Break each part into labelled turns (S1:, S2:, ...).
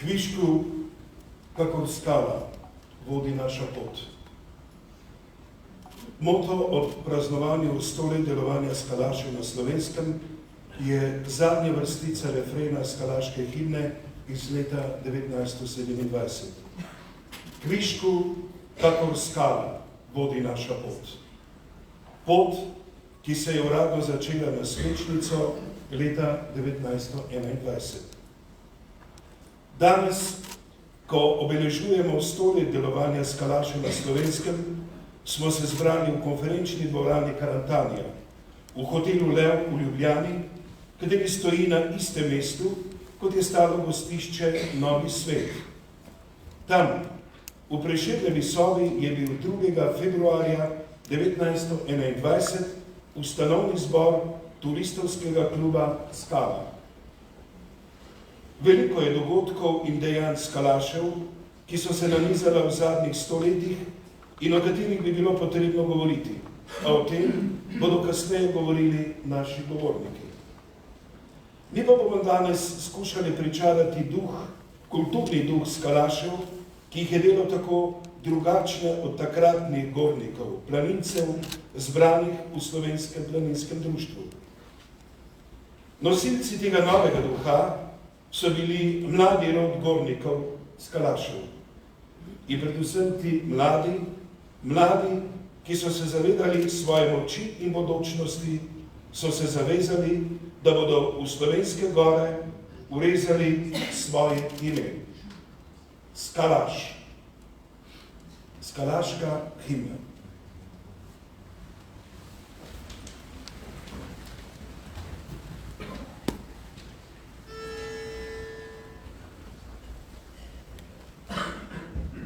S1: Kvišku, kakor skala, vodi naša pot. Moto ob praznovanju 100 let delovanja skalašev na Slovenskem je zadnja vrstica refrena skalaške himne iz leta 1927. Kvišku, kakor skala, vodi naša pot. Pot, ki se je uradno začela na Svečnico leta 1921. Danes, ko obeležujemo 100 let delovanja skalašev na Slovenskem, smo se zbrali v konferenčni dvorani Karantanija, v hotelu Lev v Ljubljani, kateri stoji na istem mestu, kot je stalo gostišče Novi svet. Tam, v Prešernovi sobi, je bil 2. februarja 1921 ustanovni zbor turistovskega kluba Skala. Veliko je dogodkov in dejanj skalašev, ki so se nanizala v zadnjih 100 letih in o katerih bi bilo potrebno govoriti, a o tem bodo kasneje govorili naši govorniki. Mi pa bomo danes skušali pričarati kulturni duh skalašev, ki jih je delo tako drugačne od takratnih gornikov, planincev, zbranih v Slovenskem planinskem društvu. Nosilci tega novega duha so bili mladi rod gornikov skalašev. In predvsem ti mladi, ki so se zavedali svoje moči in bodočnosti, so se zavezali, da bodo v slovenske gore urezali svoje ime. Skalaš. Skalaška himna.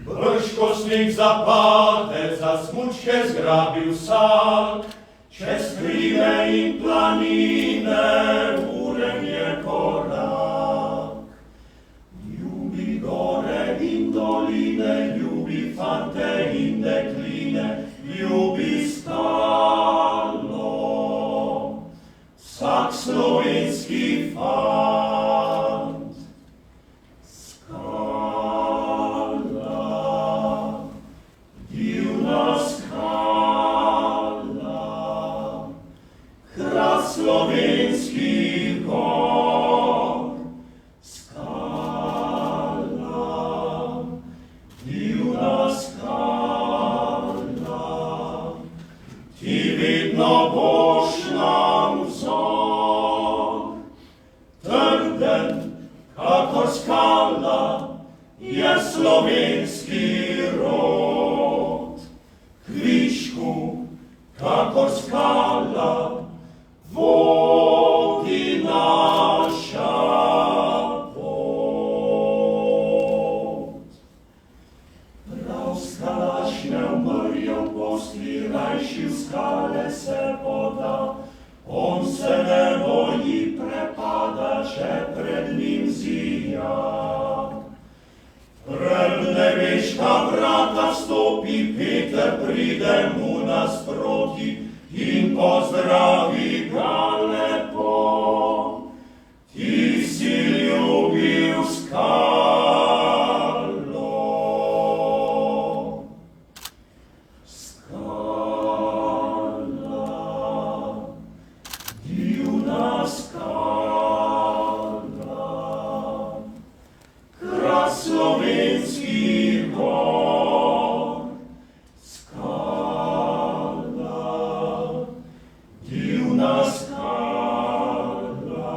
S2: Brž ko sneg zapade, za smučke zgrabil vsak, čez hribe in planine urem je korak. Ljubi gore in doline, ljubi fante in dekline, ljubi skalo, vsak slovenski fant. Slovenskih gor, skala, divna skala, ti vedno boš nam vzor. Trden, kakor skala, je slovenski rod. Kvišku, kakor skala, vodi naša pot. Prav skalaš ne umrjo posli, rajši v skale se poda. On se ne boji prepada, če pred njim zija. Pred nebeška vrata stopi Peter, pride mu nasproti in pozdravi ga lepo. Ti si ljubil skalo. Skala, divna skala, kras slovenskih gor. Skala, divna skala,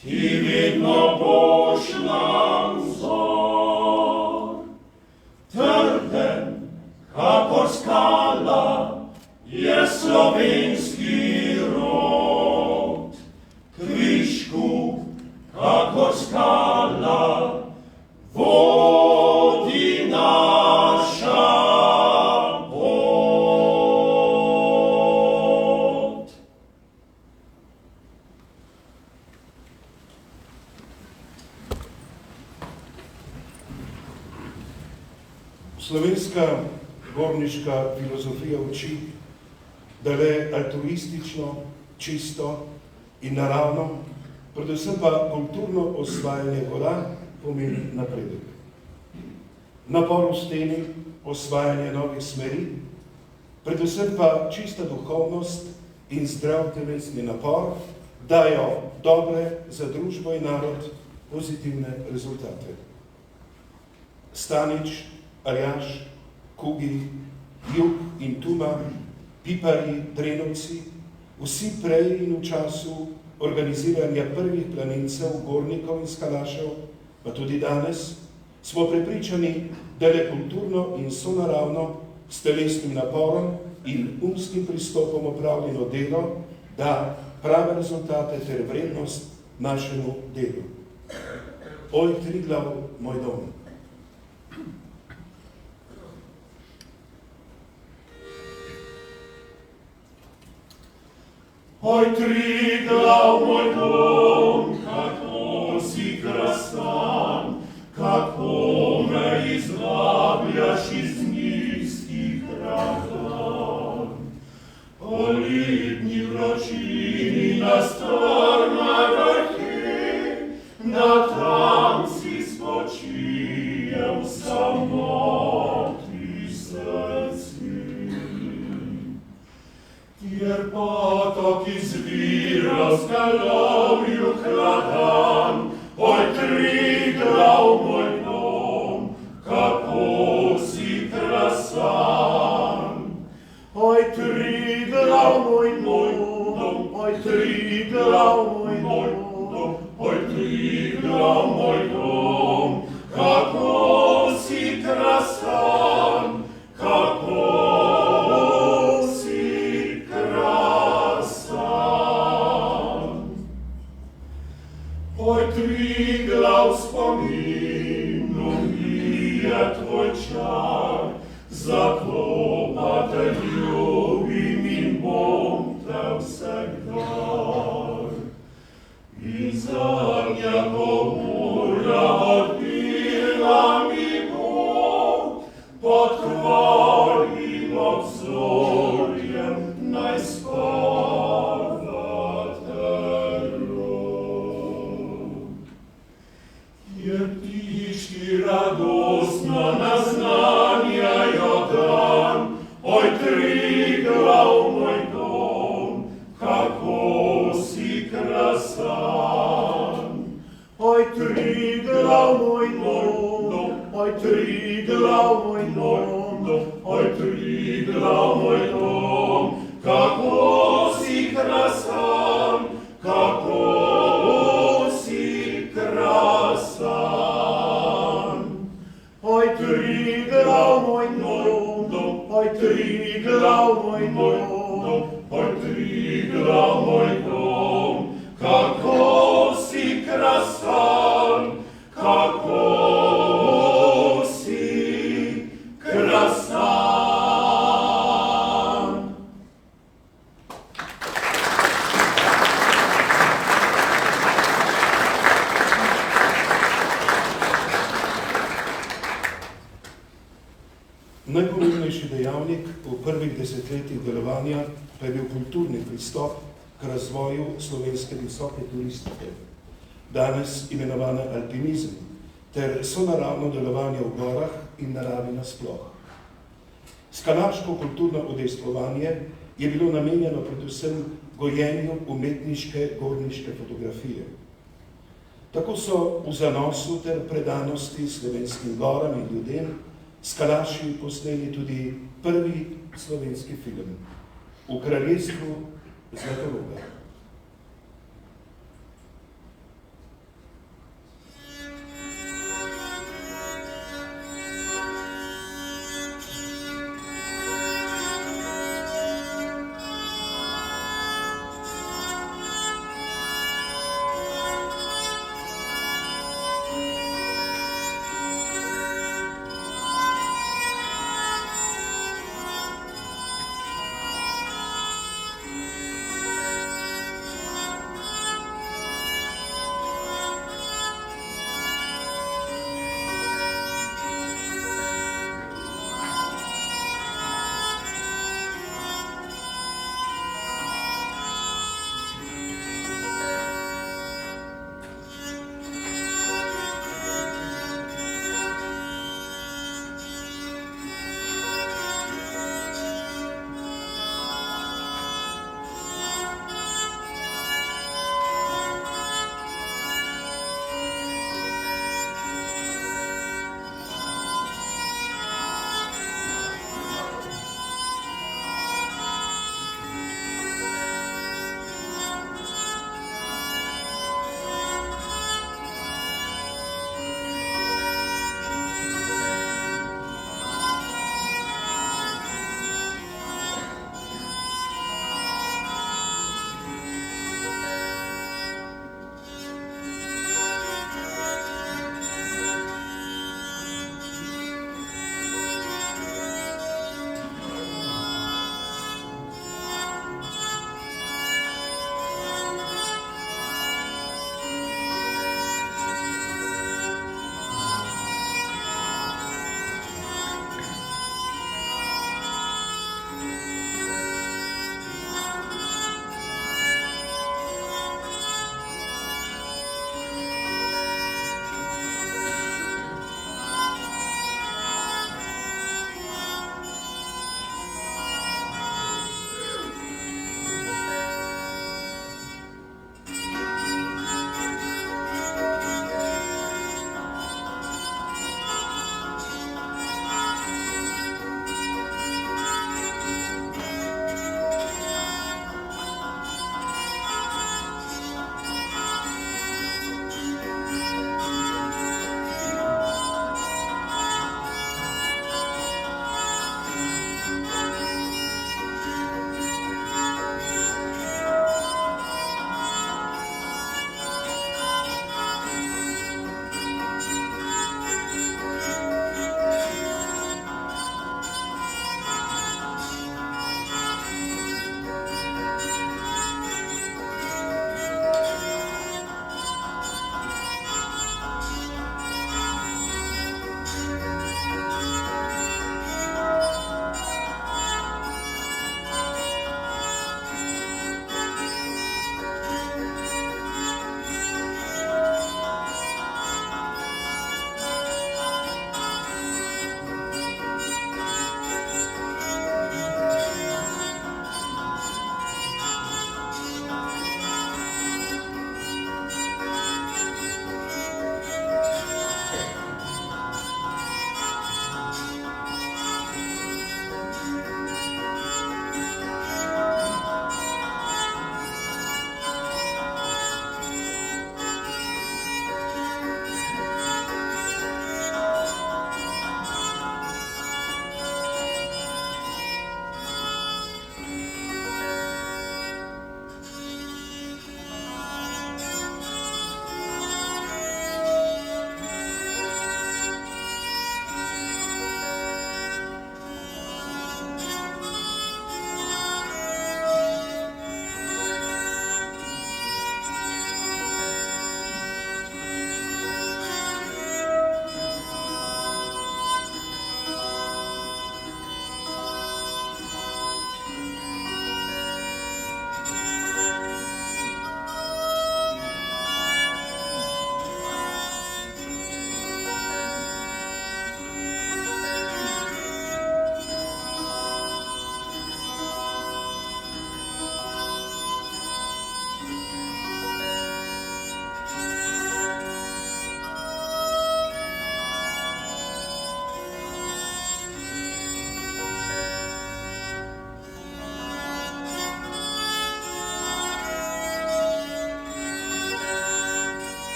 S2: ti vedno boš nam vzor. Trden, kakor skala, je slovenski rod. Kvišku, kakor skala, vodi naša pot.
S1: Slovenska gorniška filozofija uči, da le altruistično, čisto in naravno, predvsem pa kulturno osvajanje gora pomeni napredek. Napor v steni, osvajanje novih smeri, predvsem pa čista duhovnost in zdrav telesni napor dajo dobre za družbo in narod pozitivne rezultate. Stanič, Arjaš, Kugi, Jug in Tuma, Pipari, Drenovci, vsi prej in v času organiziranja prvih planincev, gornikov in skalašev, pa tudi danes, smo prepričani, da le kulturno in sonaravno s telesnim naporom in umskim pristopom opravljeno delo da prave rezultate ter vrednost našemu delu. Oj, Triglav, moj dom.
S2: Oj, Triglav, moj dom, kako si krasan, kako me izvabljaš iz nizkih radan. O letni vročini na stormaj vrhi, da tam si spočijem v samoti srci. Kjer potok izvira z galovju hladan, oj, Triglav, moj dom, kako si krasan. Oj, Triglav, moj dom, oj, Triglav, moj dom, oj, Triglav, moj dom, kako si krasan, kako si krasan. Oj, Triglav, spominom je tvoj čar, zato te ljubim in bom te vsegdaj. In zadnja govora odbila mi bo, pod tvojim obzorjem naj spava telo. Kjer ptički radostno naznanjajo dan, oj, Triglav, moj dom, kako si krasan. Oj, Triglav, moj dom, oj, Triglav, moj dom, oj, Triglav, moj dom, kako si krasan, kako si krasan. Oj, Triglav, moj dom, oj, Triglav, moj dom, oj, Triglav, moj dom, kako si krasan, kako si krasan.
S1: Najpomembnejši dejavnik v prvih desetletjih delovanja pa je bil kulturni pristop k razvoju slovenske visoke turistike, danes imenovane alpinizem, ter sonaravno delovanje v gorah in naravi nasploh. Skalaško kulturno udejstvovanje je bilo namenjeno predvsem gojenju umetniške gorniške fotografije. Tako so v zanosu ter predanosti slovenskim goram in ljudem skalaši posneli tudi prvi slovenski film V kraljestvu Zlatoroga.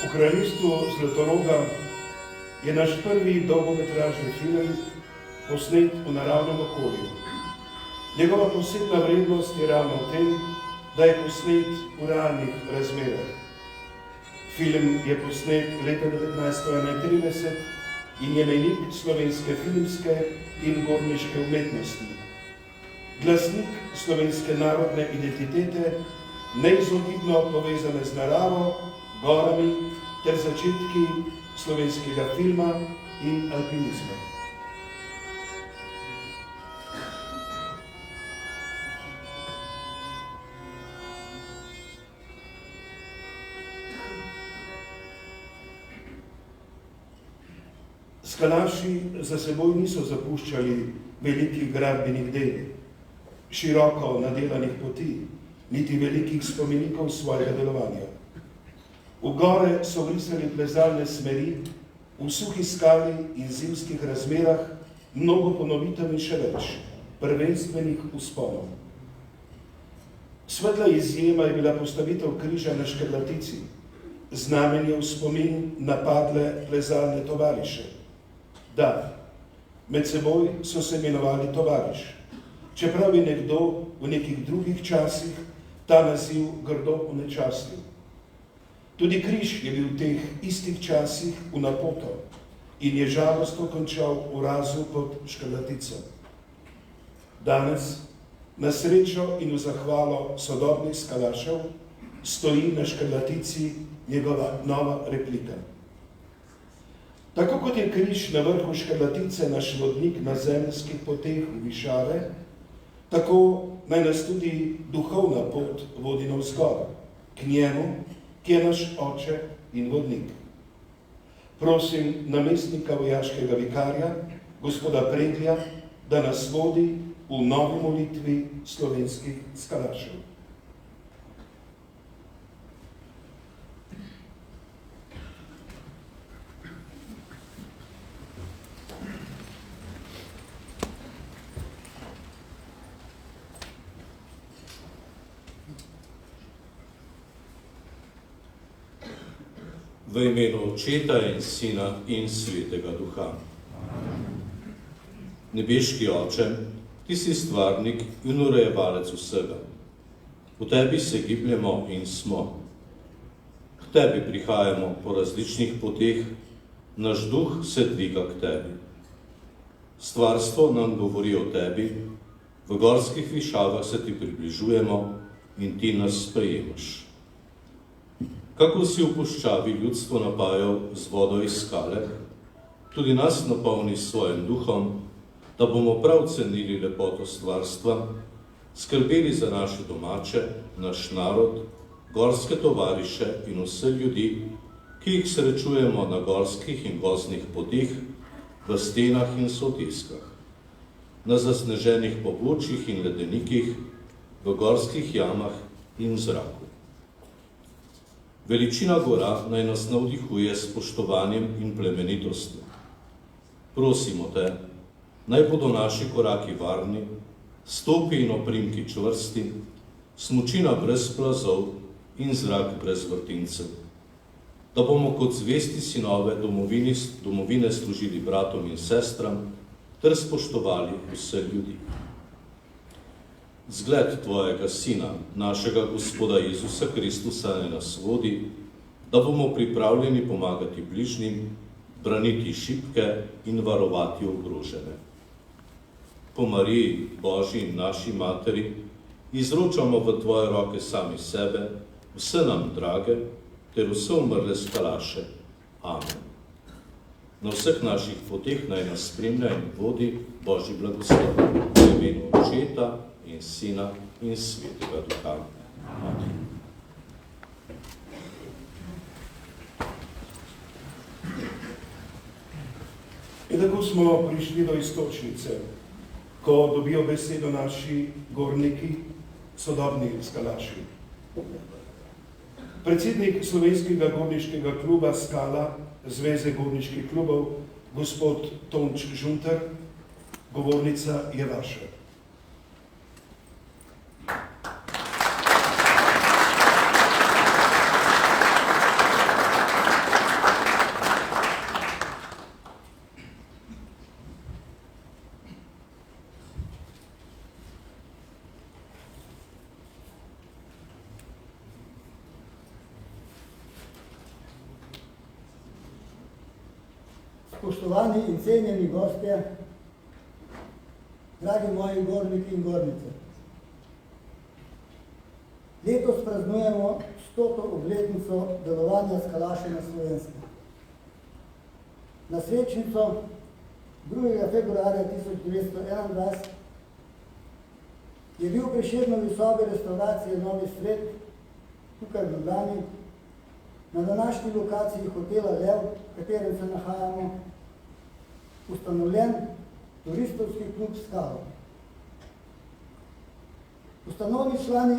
S1: V kraljestvu Zlatoroga je naš prvi dolgometražni film posnet v naravnem okolju. Njegova posebna vrednost je ravno v tem, da je posnet v realnih razmerah. Film je posnet leta 1931 in je mejnik slovenske filmske in gorniške umetnosti. Glasnik slovenske narodne identitete, neizogibno povezane z naravo, gorami ter začetki slovenskega filma in alpinizma. Skalaši za seboj niso zapuščali velikih gradbenih del, široko nadelanih poti, niti velikih spomenikov svojega delovanja. V gore so vrisali plezalne smeri, v suhi skali in zimskih razmerah mnogo ponovitev in še več, prvenstvenih vzponov. Svetla izjema je bila postavitev križa na Škrlatici, znamenje v spomin na padle plezalne tovariše. Da, med seboj so se imenovali tovariš, čeprav je nekdo v nekih drugih časih ta naziv grdo onečastil. Tudi križ je bil v teh istih časih v napoto in je žalostno končal v razu pod Škrlatico. Danes, na srečo in v zahvalo sodobnih skalašev, stoji na Škrlatici njegova nova replika. Tako kot je križ na vrhu Škrlatice naš vodnik na zemeljskih poteh v višave, tako naj nas tudi duhovna pot vodi navzgor, k njemu, ki je naš oče in vodnik. Prosim namestnika vojaškega vikarja, gospoda Preglja, da nas vodi v novi molitvi slovenskih skalašev.
S3: V imenu Očeta in Sina in Svetega Duha. Nebeški Oče, ti si stvarnik in urejevalec vsega. V tebi se gibljemo in smo. K tebi prihajamo po različnih poteh, naš duh se dviga k tebi. Stvarstvo nam govori o tebi, v gorskih višavah se ti približujemo in ti nas sprejemaš. Kako si v puščavi ljudstvo napajal z vodo iz skale, tudi nas napolni s svojim duhom, da bomo prav cenili lepoto stvarstva, skrbeli za naše domače, naš narod, gorske tovariše in vse ljudi, ki jih srečujemo na gorskih in gozdnih poteh, v stenah in soteskah, na zasneženih pobočjih in ledenikih, v gorskih jamah in zraku. Veličina gora naj nas navdihuje s spoštovanjem in plemenitostjo. Prosimo te, naj bodo naši koraki varni, stopi in oprimki čvrsti, smučina brez plazov in zrak brez vrtincev, da bomo kot zvesti sinove domovine služili bratom in sestram ter spoštovali vse ljudi. Zgled tvojega Sina, našega Gospoda Jezusa Kristusa, naj nas vodi, da bomo pripravljeni pomagati bližnjim, braniti šibke in varovati ogrožene. Po Mariji, Božji in naši Materi, izročamo v tvoje roke sami sebe, vse nam drage, ter vse umrle skalaše. Amen. Na vseh naših poteh naj nas spremlja in vodi Božji blagoslov, v imenu Očeta in Sina in Svetega Duha. Amen.
S1: In tako smo prišli do iztočnice, ko dobijo besedo naši gorniki, sodobni skalaši. Predsednik Slovenskega gorniškega kluba Skala, Zveze gorniških klubov, gospod Tonč Žunter, govornica je vaša.
S4: spoštovani in cenjeni gostje, dragi moji gorniki in gornice. Letos praznujemo 100. obletnico delovanja Skalaše na Slovenskem. Na svečnico 2. februarja 1921 je bil Prešernovi sobi restauracije Novi Svet, tukaj v Ljubljani, na današnji lokaciji hotela Lev, v katerem se nahajamo, ustanovljen turistovski klub Skalo. Ustanovni člani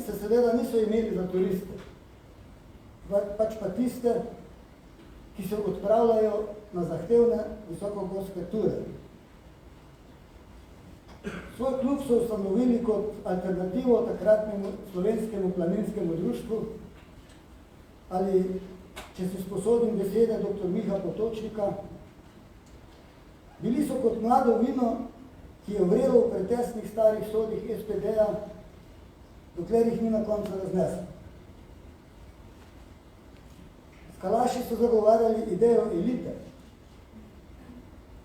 S4: se seveda niso imeli za turiste, pač pa tiste, ki se odpravljajo na zahtevne visokogorske ture. Svoj klub so ustanovili kot alternativo takratnemu slovenskemu planinskemu društvu, ali, če si sposodim besede dr. Miha Potočnika, bili so kot mlado vino, ki je vrelo v pretesnih starih sodih SPD-ja, dokler jih ni na koncu raznesel. Skalaši so zagovarjali idejo elite,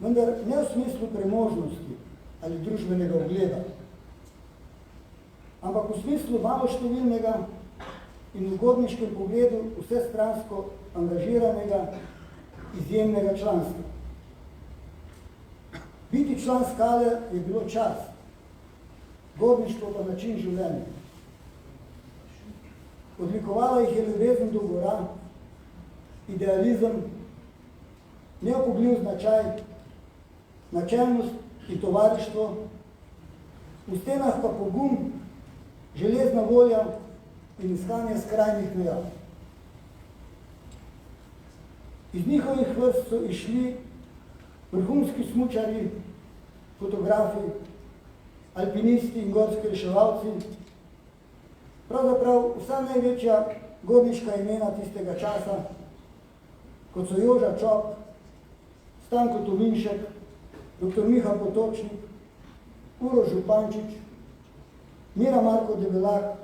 S4: vendar ne v smislu premožnosti ali družbenega ugleda, ampak v smislu maloštevilnega in v ugodniškem pogledu vsestransko angažiranega, izjemnega članstva. Biti član Skale je bilo čast, gorništvo pa način življenja. Odlikovala jih je ljubezen do gora, idealizem, neopogljiv značaj, načelnost in tovarištvo, v stenah pa pogum, železna volja in iskanje skrajnih meja. Iz njihovih vrst so išli vrhunski smučarji, fotografi, alpinisti in gorski reševalci, pravzaprav vsa največja gorniška imena tistega časa, kot so Joža Čop, Stanko Tominšek, dr. Miha Potočnik, Uroš Župančič, Mira Marko Debelak,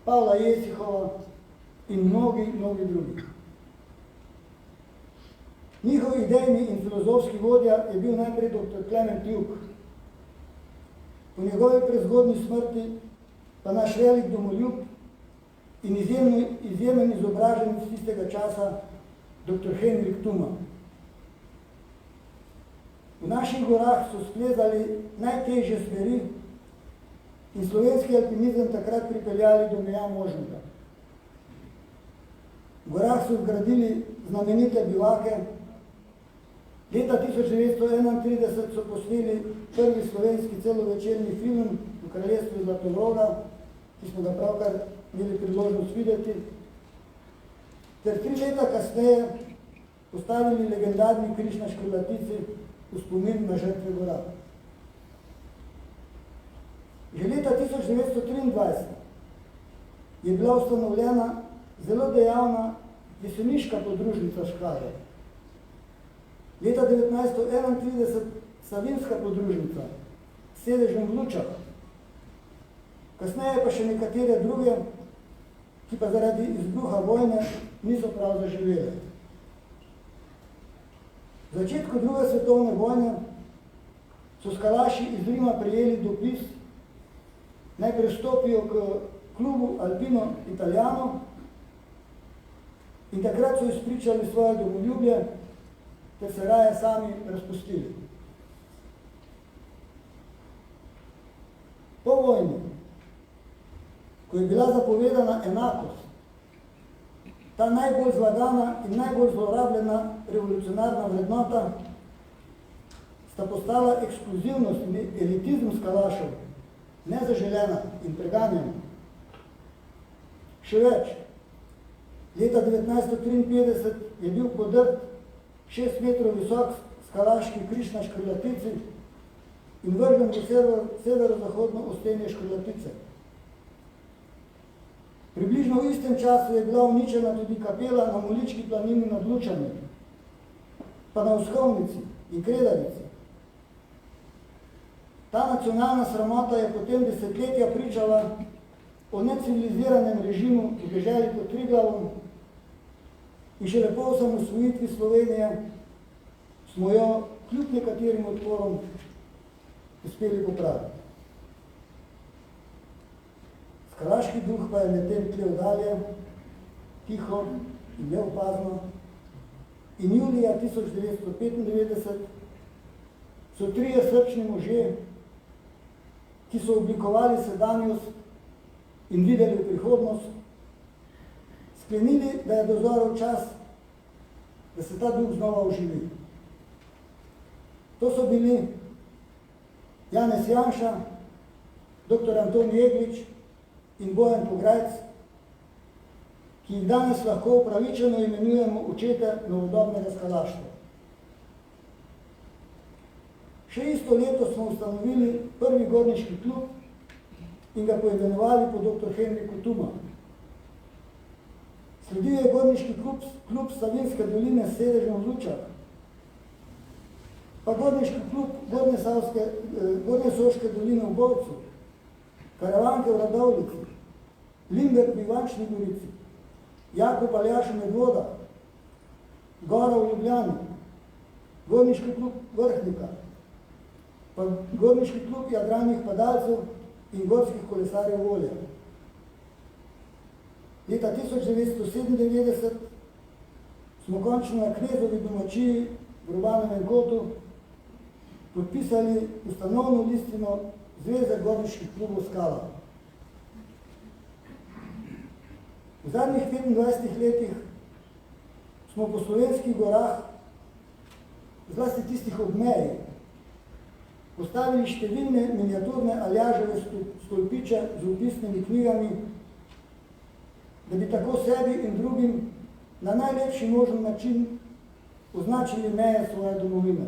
S4: Pavla Jesihova in mnogi drugi. Njihov idejni in filozofski vodja je bil najprej dr. Klement Juk. Po njegovi prezgodnji smrti pa naš velik domoljub in izjemen izobraženec tistega časa dr. Henrik Tuma. V naših gorah so splezali najtežje smeri in slovenski alpinizem takrat pripeljali do meja možnega. V gorah so zgradili znamenite bivake. Leta 1931 so posneli prvi slovenski celovečerni film v kraljestvu Zlatoroga, ki smo ga pravkar imeli priložnost videti, ter 3 leta kasneje postavili legendarni križ na Škrlatici v spomin na žrtve gora. Že leta 1923 je bila ustanovljena zelo dejavna jeseniška podružnica Škale. Leta 1931 Savinska podružnica s sedežem v Lučah. Kasneje pa še nekatere druge, ki pa zaradi izbruha vojne niso prav zaživele. V začetku 2. svetovne vojne so skalaši iz Rima prejeli dopis, naj prestopijo k klubu Alpino Italiano, in takrat so izpričali svoje domoljubje, ter se raje sami razpustili. Po vojni, ko je bila zapovedana enakost, ta najbolj zlagana in najbolj zlorabljena revolucionarna vrednota, sta postala ekskluzivnost in elitizm skalašev nezaželena in preganjena. Še več, leta 1953 je bil podrt 6 metrov visok skalaški križ na Škrlatici in vržen v severozahodno ostenje Škrlatice. Približno v istem času je bila uničena tudi kapela na Molički planini nad Lučami, pa na Ushovnici in Kredarici. Ta nacionalna sramota je potem desetletja pričala o neciviliziranem režimu v deželi pod Triglavom, in šele po osamosvojitvi Slovenije smo jo kljub nekaterim odporom uspeli popraviti. Skalaški duh pa je medtem tlel dalje, tiho in neopazno, in julija 1995 so trije srčni možje, ki so oblikovali sedanjost in videli v prihodnost, sklenili, da je dozorel čas, da se ta duh znova oživi. To so bili Janez Janša, dr. Anton Jeglič in Bojan Pograjc, ki jih danes lahko upravičeno imenujemo očete novodobnega skalaštva. Še isto leto smo ustanovili prvi gorniški klub in ga poimenovali po dr. Henriku Tuma. Sledil je gorniški klub Savinjske doline s sedežem v Lučah, pa gorniški klub Gornje Soške doline v Bovcu, Karavanke v Radovljici, Limberg v Ivančni Gorici, Jakub Aljaš Medvoda, Gora v Ljubljani, gorniški klub Vrhnika, pa gorniški klub jadralnih padalcev in gorskih kolesarjev Volja. Leta 1997 smo končno na Knezovi domačiji v Urbanovem kotu podpisali ustanovno listino Zveze gorniških klubov Skala. V zadnjih 25 letih smo po slovenskih gorah, zlasti tistih ob meji, postavili številne miniaturne Aljaževe stolpiče z opisnimi knjigami, da bi tako sebi in drugim na najlepši možen način označili meje svoje domovine.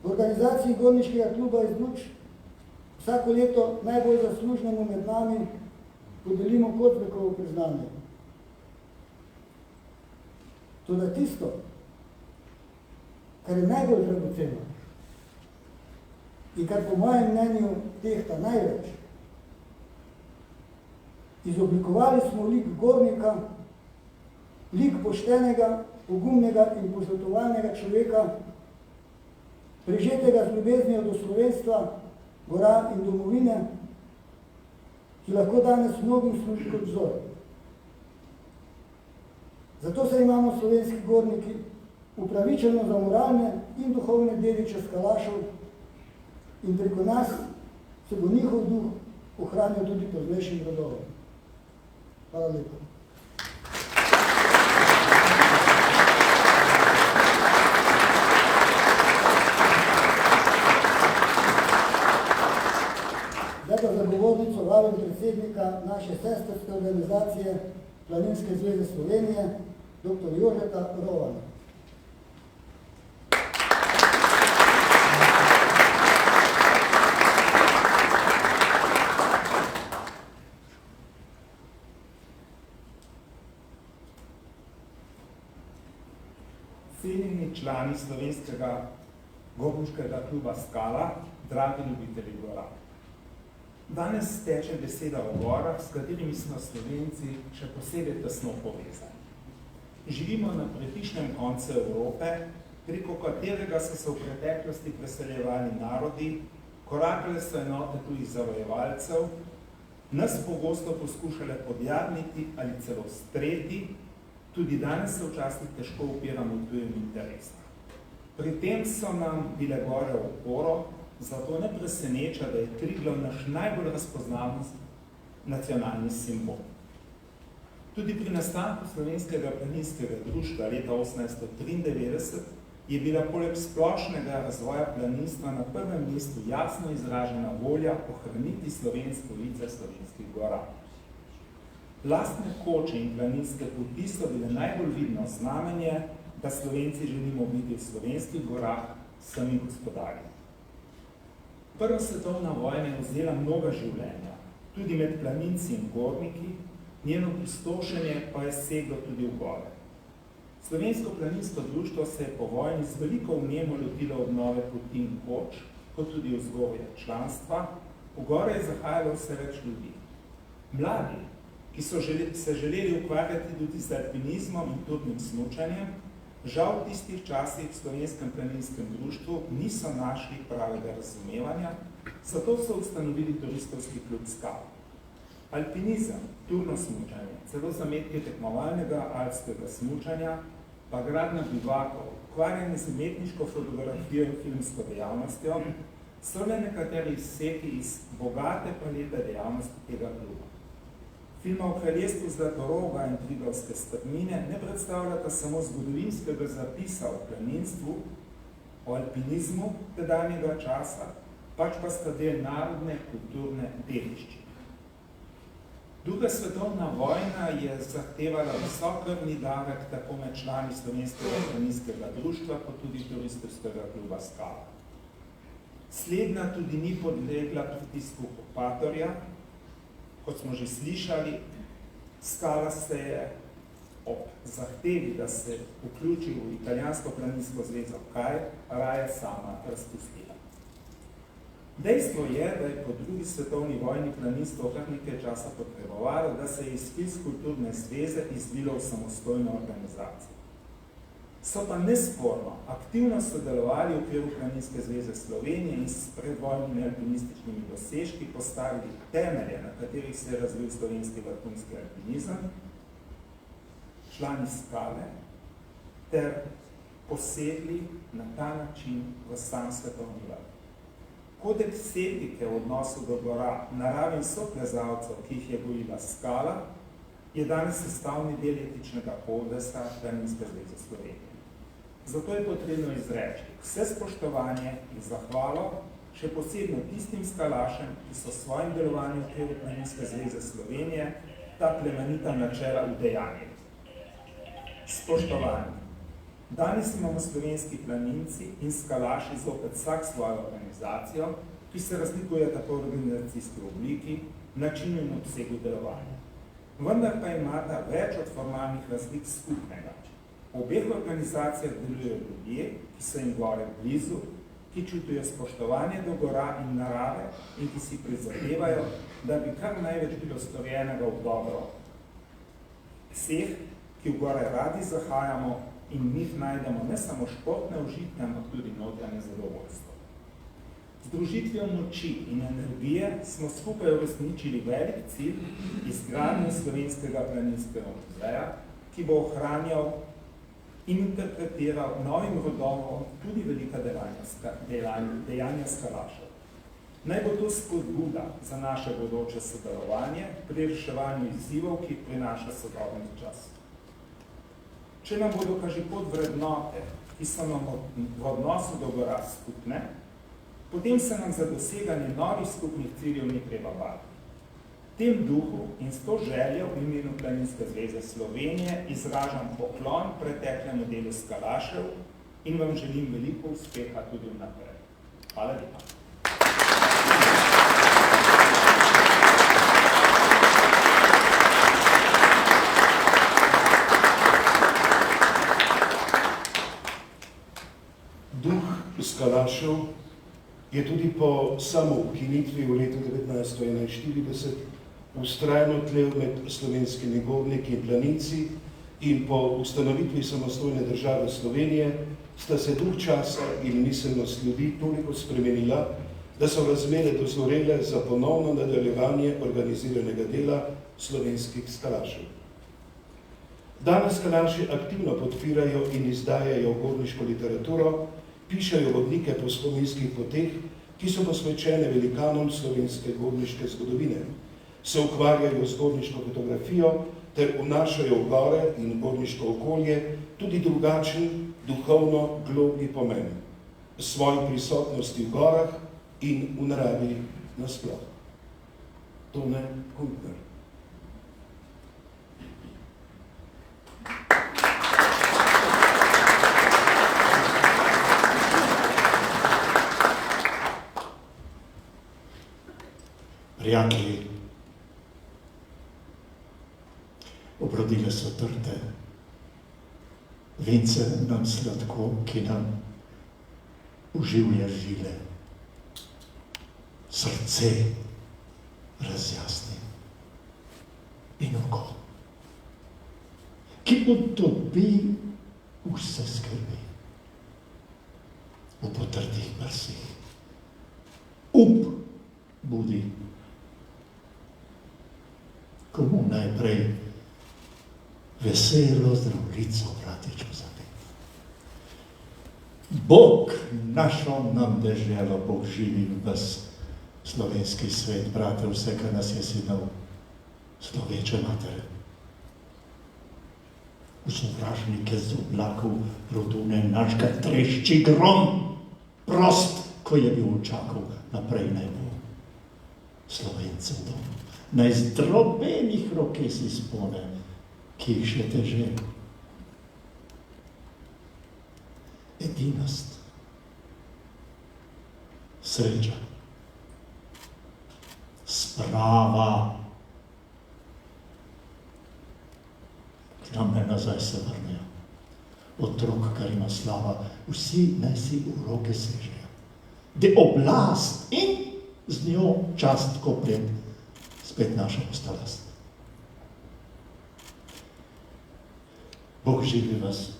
S4: V organizaciji gorniškega kluba iz Luč vsako leto najbolj zaslužnemu med nami podelimo Kocbekovo priznanje. Toda tisto, kar je najbolj dragoceno in kar po mojem mnenju tehta največ, izoblikovali smo lik gornika, lik poštenega, pogumnega in požrtvovalnega človeka, prežetega z ljubeznijo do slovenstva, gora in domovine, ki lahko danes mnogim služi kot vzor. Zato se imamo slovenski gorniki upravičeno za moralne in duhovne dediče skalašev in preko nas se bo njihov duh ohranil tudi poznejšim rodovom. Hvala lepa. Zdaj pa za govornico vabim predsednika naše sestrske organizacije Planinske zveze Slovenije, dr. Jožeta Rovana.
S5: Cenjeni člani slovenskega gorniškega kluba Skala, dragi ljubitelji gora. Danes teče beseda o gorah, s katerimi smo Slovenci še posebej tesno povezani. Živimo na pretičnem koncu Evrope, preko katerega so se v preteklosti preseljevali narodi, korakale so enote tujih zavojevalcev, nas pogosto poskušale podjarniti ali celo streti, tudi danes se včasih težko upiramo tujim interesom. Pri tem so nam bile gore v oporo, zato ne preseneča, da je Triglav naš najbolj razpoznaven nacionalni simbol. Tudi pri nastanku Slovenskega planinskega društva leta 1893 je bila poleg splošnega razvoja planinstva na prvem mestu jasno izražena volja ohraniti slovensko lice slovenskih gora. Lastne koče in planinske poti so bile najbolj vidno znamenje, da Slovenci želimo biti v slovenskih gorah sami gospodarji. Prva svetovna vojna je vzela mnoga življenja, tudi med planinci in gorniki, njeno pustošenje pa je seglo tudi v gore. Slovensko planinsko društvo se je po vojni z veliko vnemo lotilo obnove poti in koč, kot tudi vzgoje članstva, v gore je zahajalo vse več ljudi. Mladi, ki so se želeli ukvarjati tudi z alpinizmom in turnim smučanjem, žal v tistih časih v Slovenskem planinskem društvu niso našli pravega razumevanja, zato so ustanovili turistovski klub Skala. Alpinizem, turno smučanje, celo zametke tekmovalnega alpskega smučanja, pa gradnja bivakov, ukvarjanje z umetniško fotografijo in filmsko dejavnostjo, so le nekateri izseki iz bogate palete dejavnosti tega kluba. Filma o kraljestvu Zlatoroga in Triglavske strmine ne predstavljata samo zgodovinskega zapisa o planinstvu, o alpinizmu tedanjega časa, pač pa sta del narodne kulturne dediščine. Druga svetovna vojna je zahtevala visok krvni davek tako med člani Slovenskega planinskega društva, kot tudi turistovskega kluba Skala. Slednja tudi ni podlegla pritisku okupatorja. Kot smo že slišali, Skala se je ob zahtevi, da se vključi v italijansko planinsko zvezo KAI, raje sama razpustila. Dejstvo je, da je po drugi svetovni vojni planinstvo kar nekaj časa potrebovalo, da se je iz Filskulturne zveze izvilo v samostojno organizacijo. So pa nesporno aktivno sodelovali v okviru Planinske zveze Slovenije in s predvojnimi alpinističnimi dosežki postavili temelje, na katerih se je razvil slovenski vrhunski alpinizem, člani Skale, ter posegli na ta način v sam svetovni vrh. Kodeks etike v odnosu do gora, narave in soplezalcev, ki jih je gojila Skala, je danes sestavni del etičnega kodeksa Planinske zveze Slovenije. Zato je potrebno izreči vse spoštovanje in zahvalo, še posebno tistim skalašem, ki so s svojim delovanjem v okviru Planinske zveze Slovenije ta plemenita načela udejanjili. Spoštovanje. Danes imamo slovenski planinci in skalaši zopet vsak svojo organizacijo, ki se razlikuje tako v organizacijski obliki, načinu in obsegu delovanja. Vendar pa imata več od formalnih razlik skupnega. V obeh organizacijah delujejo ljudje, ki so jim gore blizu, ki čutijo spoštovanje do gora in narave in ki si prizadevajo, da bi kar največ bilo storjenega v dobro vseh, ki v gore radi zahajamo in v njih najdemo ne samo športne užitke, ampak tudi notranje zadovoljstvo. Z združitvijo moči in energije smo skupaj uresničili velik cilj izgradnje Slovenskega planinskega muzeja, ki bo ohranjal in interpretiral novim rodovom tudi velika dejanja skalašev. Naj bo to spodbuda za naše bodoče sodelovanje pri reševanju izzivov, ki jih prinaša sodobni čas. Če nam bodo kažipot vrednote, ki so nam v odnosu do gora skupne, potem se nam za doseganje novih skupnih ciljev ni treba bati. V tem duhu in s to željo v imenu Planinske zveze Slovenije izražam poklon preteklemu delu skalašev in vam želim veliko uspeha tudi vnaprej. Hvala lepa.
S1: Skalašev je tudi po samoukinitvi v letu 1941 vztrajno tlel med slovenskimi gorniki in planinci in po ustanovitvi samostojne države Slovenije sta se duh časa in miselnost ljudi toliko spremenila, da so razmere dozorele za ponovno nadaljevanje organiziranega dela slovenskih skalašev. Danes skalaši aktivno podpirajo in izdajajo gorniško literaturo, pišajo vodnike po spominskih poteh, ki so posvečene velikanom slovenske gorniške zgodovine, se ukvarjajo z gorniško fotografijo ter vnašajo v gore in gorniško okolje tudi drugačen, duhovno globlji pomen, svoji prisotnosti v gorah in v naravi nasploh. Tone Kuntner.
S2: Prijatelji, obrodile so trte, vince nam sladko, ki nam uživlja žile, srce razjasni. in oko, ki utopi vse skrbi v potrdih prsih. Up budi, komu najprej veselo zdravljico vratičo zapet. Bog našo nam deželo, Bog živi ves slovenski svet, brate, vse, kar nas je sinov, sloveče matere. V sovražnike z oblakov rodune naška trešči grom, prost, ko je bil čakal, naprej naj bo Slovencem dom. Naj zdrobenih roke si spone, ki jih še teže. Edinost, sreča, sprava, k nam ne nazaj se vrnejo. Otrok, kar ima slava, vsi naj si v roke sežejo. Da oblast in z njo čast, ko pred spet naša ostalast. Bog živi vas,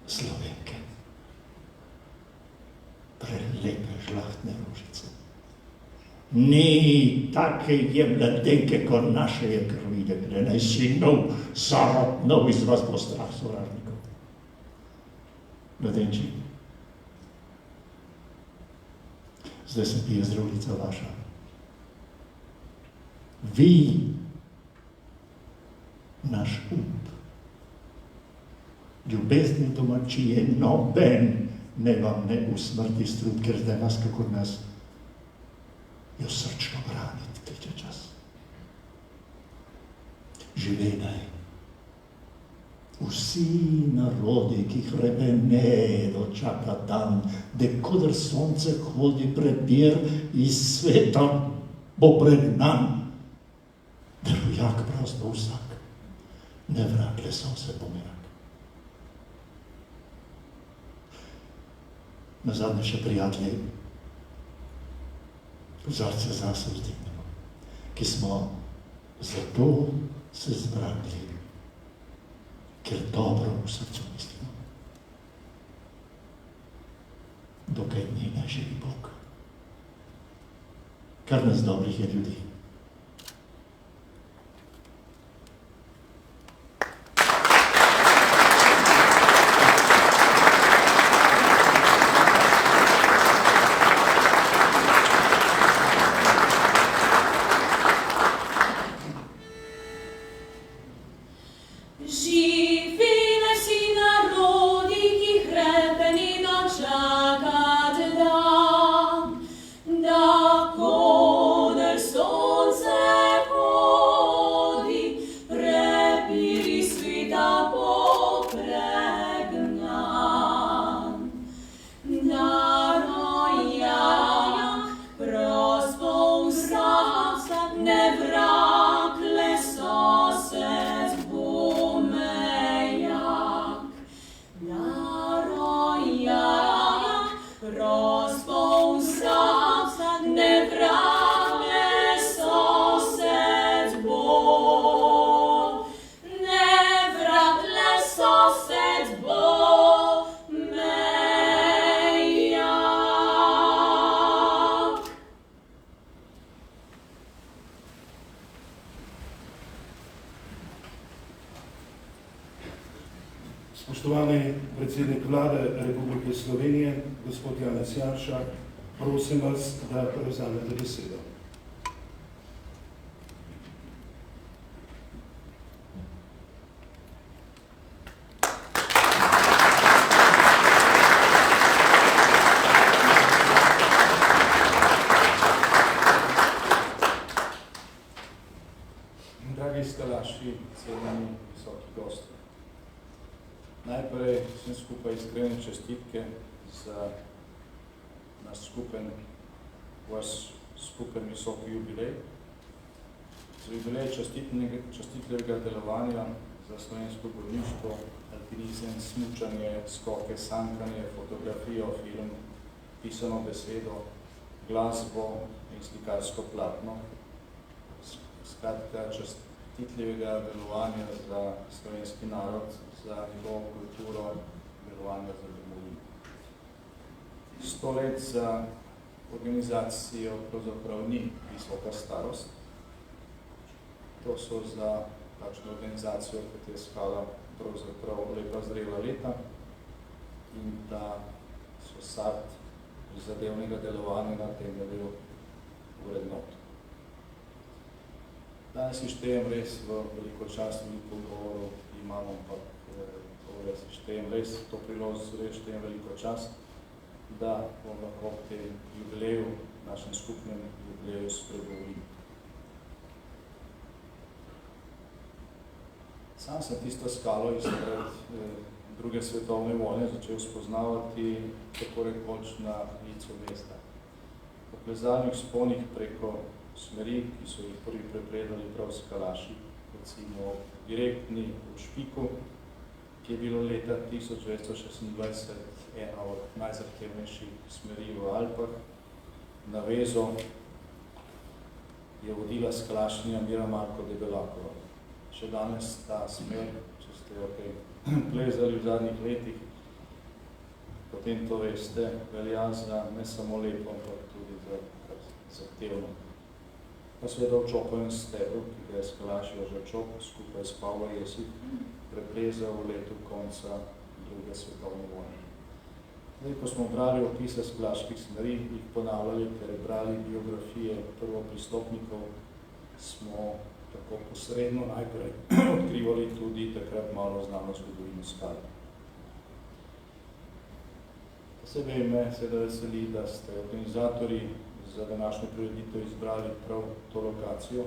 S2: Slovenke, prelepe žlahtne rožice. Ni take je mladenke, kot naše je krvi, da gre naj sinov, zarotnov iz vas bo strah sovražnikov. Mladenči, zdaj se pije zdravljica vaša. Vi, naš up, ljubezni domačije, noben ne vam ne usmrti strud, ker zdaj vas, kako nas, jo srčno braniti, kliče čas. Živej naj. Vsi narodi, ki hrebene dočaka dan, da kodr sonce hodi prepir iz sveta, bo pregnan. Da rojak prost bo vsak, ne vrag lesom se pomerak. Nazadnje še prijatelji, vzorce zase vzdignemo, ki smo zato se zbrali, ker dobro v srcu mislimo. Dokaj ni ne živi Bog. Kar nas dobrih je ljudi.
S1: Spoštovani predsednik vlade Republike Slovenije, gospod Janez Janša, prosim vas, da prevzamete besedo.
S6: Dragi skalaši, cenjeni visoki gosti. Najprej vsem skupaj iskrene čestitke za naš vaš skupen visoki jubilej. Za jubilej čestitljivega delovanja za slovensko gorništvo, alpinizem, smučanje, skoke, sankanje, fotografijo, film, pisano besedo, glasbo in slikarsko platno. Skratka, častitljivega delovanja za slovenski narod, za njegovo kulturo, delovanja za domovino. 100 let za organizacijo pravzaprav ni visoka starost. To so za takšno organizacijo, kot je Skala, pravzaprav lepa zrela leta in da so sad zadevnega delovanja na temelju vrednot. Danes si štejem res v veliko čast, veliko govorov imamo, ampak tole si štejem res, to priložnost res štejem veliko čast, da bom lahko v tem jubileju, našem skupnem jubileju spregovorim. Sam sem tisto Skalo izpred druge svetovne vojne začel spoznavati tako rekoč na licu mesta. Po plezalnih sponih preko smeri, ki so jih prvi prepredali prav skalaši, recimo direktni v Špiku, ki je bilo leta 1926 ena od najzahtevnejših smeri v Alpah. Na vezo je vodila skalašnja Mira Marko Debelakova. Še danes ta smer, če ste jo kaj plezali v zadnjih letih, potem to veste, velja za ne samo lepo, ampak tudi za zahtevno. Pa seveda v Čopovem stebru, ki ga je skalašil Žačok skupaj s Pavlo Jesih, preplezal v letu konca druge svetovne vojne. Zdaj, ko smo brali opise skalaških smeri, jih ponavljali, ker brali biografije prvopristopnikov, smo tako posredno najprej odkrivali tudi takrat malo znano zgodovino Skale. Posebej me seveda veseli, da ste organizatorji za današnjo prireditev izbrali prav to lokacijo.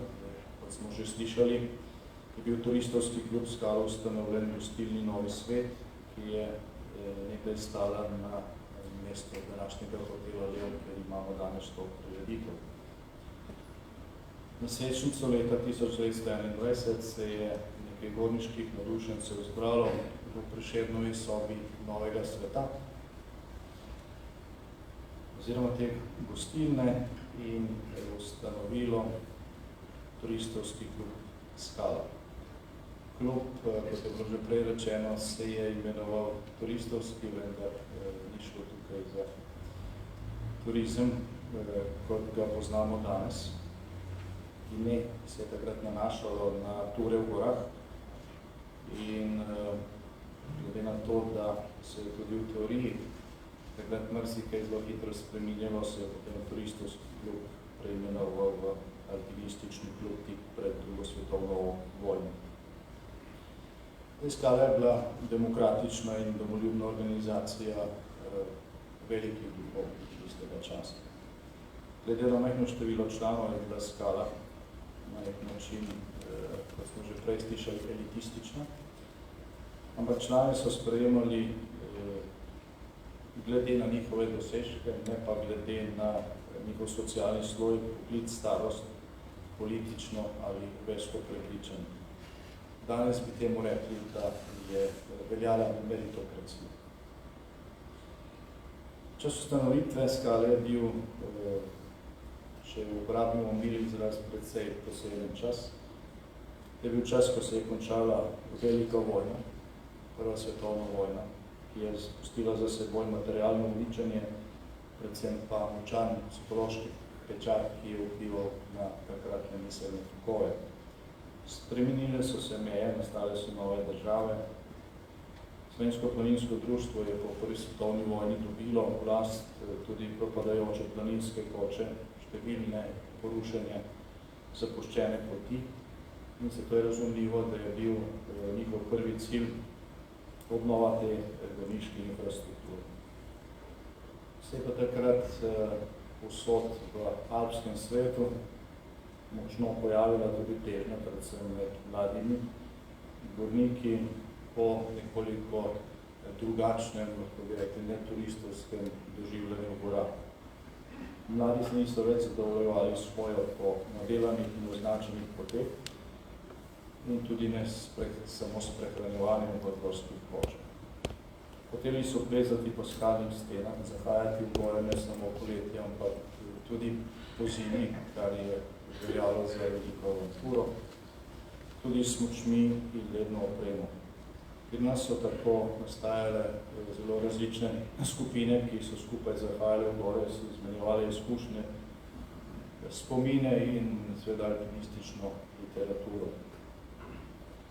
S6: Kot smo že slišali, je bil turistovski klub Skala ustanovljen v gostilni Novi Svet, ki je nekaj stala na mesto današnjega hotela Lev, kjer imamo danes to prireditev. Na srečnico leta 1921 se je nekaj gorniških navdušencev zbralo v Prešernovi sobi Novega sveta, oziroma te gostilne, in je ustanovilo turistovski klub Skala. Klub, kot je bilo že prej rečeno, se je imenoval turistovski, vendar ni šlo tukaj za turizem, kot ga poznamo danes. Ime se je takrat nanašalo na ture v gorah in glede na to, da se je tudi v teoriji takrat marsikaj zelo hitro spreminjalo, se je potem turistovski klub preimenoval v alpinistični klub tik pred drugo svetovno vojno. Skala je bila demokratična in domoljubna organizacija velikih duhov tistega časa. Glede na majhno število članov je bila Skala na nek način, kot smo že prej slišali, elitistična, ampak člani so sprejemali glede na njihove dosežke, ne pa glede na njihov socialni sloj, poklic, starost, politično ali versko prepričanje. Danes bi temu rekli, da je veljala meritokracija. Čas ustanovitve Skale je bil, če uporabimo mili izraz, precej poseben čas. Je bil čas, ko se je končala velika vojna, prva svetovna vojna, ki je spustila za seboj materialno uničenje, predvsem pa močan psihološki pečat, ki je vplival na takratne miselne tokove. Spremenile so se meje, nastale so nove države. Slovensko planinsko društvo je po prvi svetovni vojni dobilo vlast tudi propadajoče planinske koče, številne porušenje, zapuščene poti. In se to je razumljivo, da je bil njihov prvi cilj obnova te gorniške infrastrukture. Se je pa takrat povsod v alpskem svetu močno pojavila tudi težnja, predvsem med mladimi gorniki, po nekoliko drugačnem, lahko bi rekli, neturistovskem doživljanju gora. Mladi se niso več zadovoljevali svojo po nadelanih in označenih poteh in tudi ne samo s prehranjevanjem v gorskih kočah. Hoteli so plezati po skalnih stenah, zahajati v gore ne samo poletje, ampak tudi po zimi, kar je veljalo za veliko avanturo. tudi s smučmi in ledno opremo. Pri nas so tako nastajale zelo različne skupine, ki so skupaj zahajale v gore, so izmenjevali izkušnje, spomine in seveda alpinistično literaturo.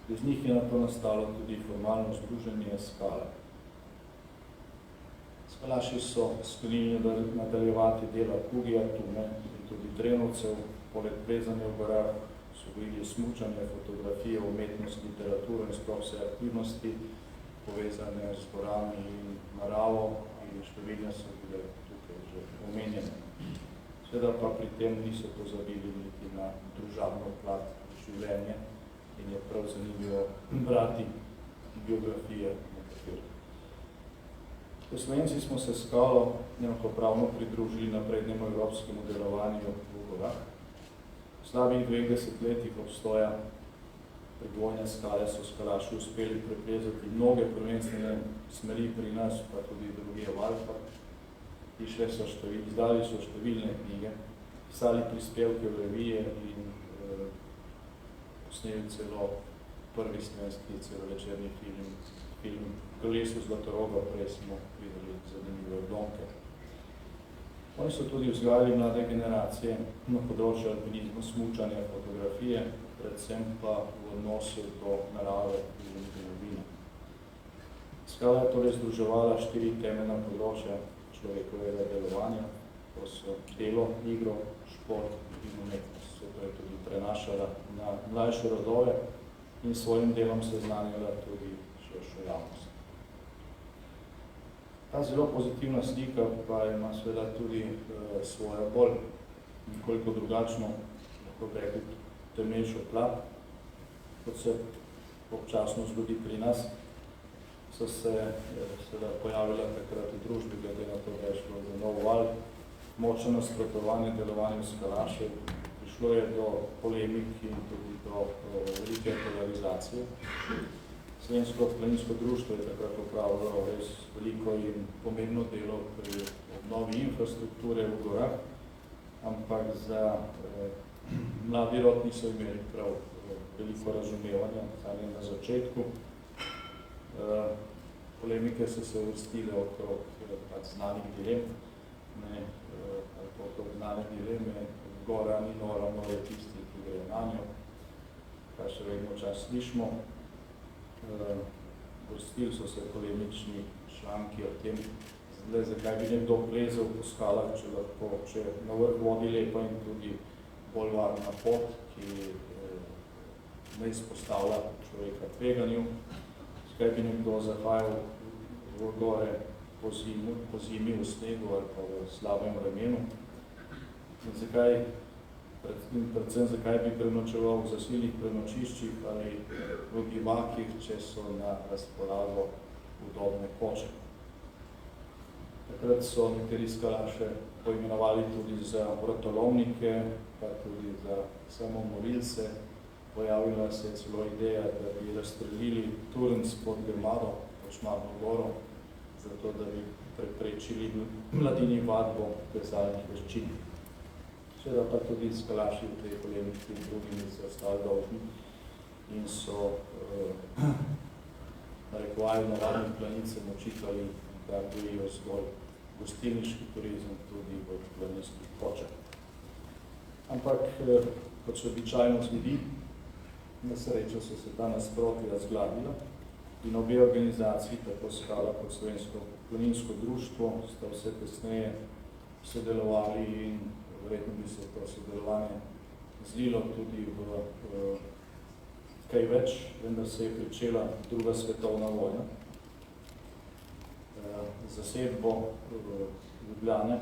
S6: Iz njih je na to nastalo tudi formalno združenje Skala. Skalaši so sklenili nadaljevati dela Kugija, Tume in tudi Drenovcev, poleg plezanja v gorah so bili smučanje, fotografije, umetnost, literaturo in sploh vse aktivnosti povezane z gorami in naravo in številne so bile tukaj že omenjene. Seveda pa pri tem niso pozabili niti na družabno plat življenja in je prav zanimivo brati biografije nekaterih. Slovenci smo se Skalo enakopravno pridružili naprednemu evropskemu delovanju v gorah. V slabih 2 desetletjih obstoja predvojne skale so skalaši uspeli preplezati mnoge prvenstvene smeri pri nas, pa tudi druge v Alpah. Izdali so številne knjige, pisali prispevke v revije in posneli celo prvi slovenski celovečerni film Kolesu Zlatoroga, prej smo videli zanimive odlomke. Oni so tudi vzgajali mlade generacije na področju alpinizmu, smučanja, fotografije, predvsem pa v odnosu do narave in zgodovine. Skala je torej združevala 4 temeljna področja človekovega delovanja, to so delo, igro, šport in umetnost. Se to je tudi prenašala na mlajše rodove in svojim delom seznanjala tudi širšo javnost. Ta zelo pozitivna slika pa ima seveda tudi svojo bolj nekoliko drugačno, lahko bi rekli, temnejšo plat, kot se občasno zgodi pri nas. So se seveda pojavila takrat v družbi, glede na to, da je šlo za nov val, močno nasprotovanje delovanju skalašev. Prišlo je do polemik in tudi do velike polarizacije. Slovensko planinsko društvo je takrat opravljalo res veliko in pomembno delo pri obnovi infrastrukture v gorah, ampak za mladi rod niso imeli prav veliko razumevanja, sanje na začetku. Polemike so se vrstile okrog znanih dilem, okrog znane dileme, gora ni nora, nora je tisti, ki gre na njo, kar še vedno čas slišimo. Vrstili so se polemični članki o tem, zakaj bi nekdo plezel po skalah, če na vrh vodi lepa in tudi bolj varna pot, ki ne izpostavlja človeka tveganju, zakaj bi nekdo zahajal v gore po zimi v snegu ali pa v slabem vremenu, in predvsem zakaj bi prenočeval v zasilnih prenočiščih ali v bivakih, če so na razpolago udobne koče. Takrat so nekateri skalaše poimenovali tudi za vratolovnike, pa tudi za samomorilce. Pojavila se je celo ideja, da bi razstrelili Turns pod Grmado, pod Šmarno goro, zato da bi preprečili mladini vadbo plezalnih veščin. Seveda pa tudi skalaši v tej polemiki in drugimi se ostali dolžni in so narekovali navadnim planicam očitali, da gojijo zgolj gostilniški turizem tudi v planinskih kočah. Ampak, kot se običajno zgodi, na srečo so se ta nasprotja razgladila in obe organizaciji, tako Skala kot Slovensko planinsko društvo, sta vse kasneje sodelovali in verjetno bi se to sodelovanje zlilo tudi v kaj več, vendar se je pričela druga svetovna vojna. Zasedbo Ljubljane